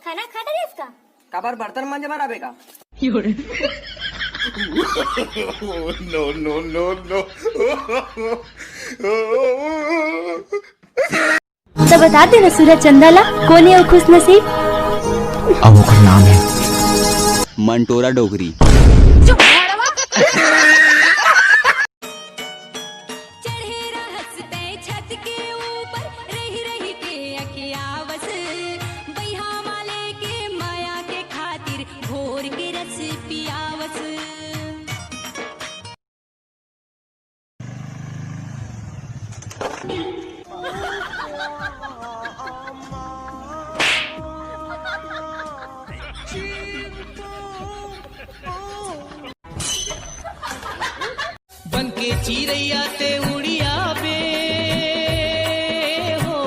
खाना खाता है इसका काबर बर्तन मांजे मारा बेका। No no no no. तो बता देना सूरज चंदाला कौन है वो खुश नसीब। अब वो नाम है मंटोरा डोगरी। बनके चिरैया ते उड़िया बे हो।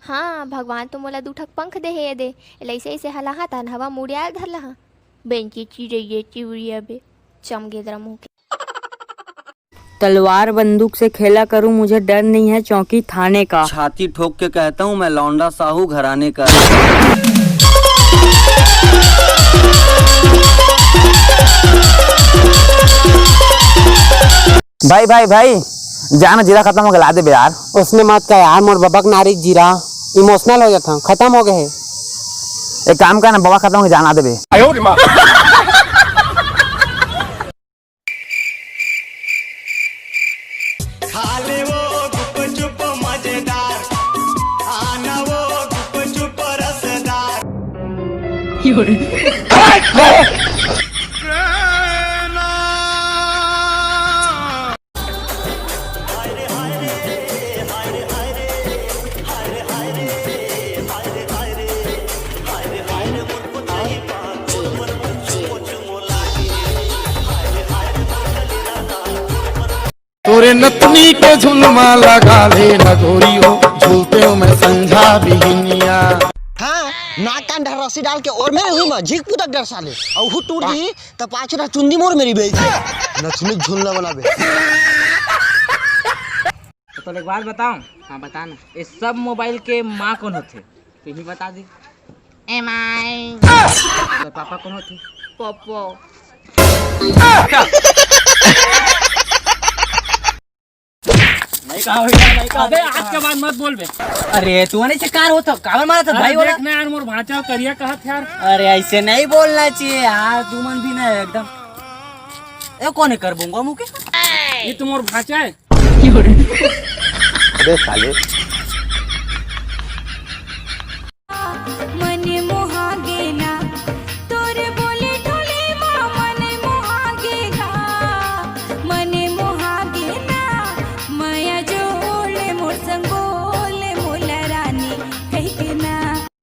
हाँ भगवान तो मोला दूठक पंख दे हे दे ऐसे ऐसे हलाहा तान हवा मुड़िया धरला हा बेंची चिड़ैया चिड़िया बे चमगेदरा मुंह के। तलवार बंदूक से खेला करूं, मुझे डर नहीं है चौकी थाने का। छाती ठोक के कहता हूँ मैं लौंडा साहू घराने का। भाई भाई भाई जाना जीरा खत्म हो गया, ला दे बे यार। उसने मत कह यार, मोर बबक नारी जीरा इमोशनल हो जाता खत्म हो गए है। एक काम कर ना, बाबा खत्म हो गया, जाना दे बे। खाले वो गुप चुप मजेदार, आना वो गुप चुप रसदार। तोरे नतनी के झुलमा लगा ले नगोरियो, झूलते हो मैं संझा बिहिनिया। हाँ नाक कान ढर रस्सी डाल के और मेरे हुई में झीक पुतक डर साले और हु टूट गई तो पाछरा चुंदी मोर मेरी बेच नचनी झुलना बनाबे। तो एक बात बताऊं। हाँ बता ना, इस सब मोबाइल के माँ कौन होते तो ही बता दी। एमआई तो पापा कौन होते? पोपो। अबे आज के बाद मत बोल बे। अरे तू ने कार हो तो काबर मारा था भाई बोला देखना यार मोर भाचा करिया कहत यार। अरे ऐसे नहीं बोलना चाहिए यार, तू मन भी ना एकदम। ए कौन कर दूंगा मुके? ये तो मोर भाचा है। अबे साले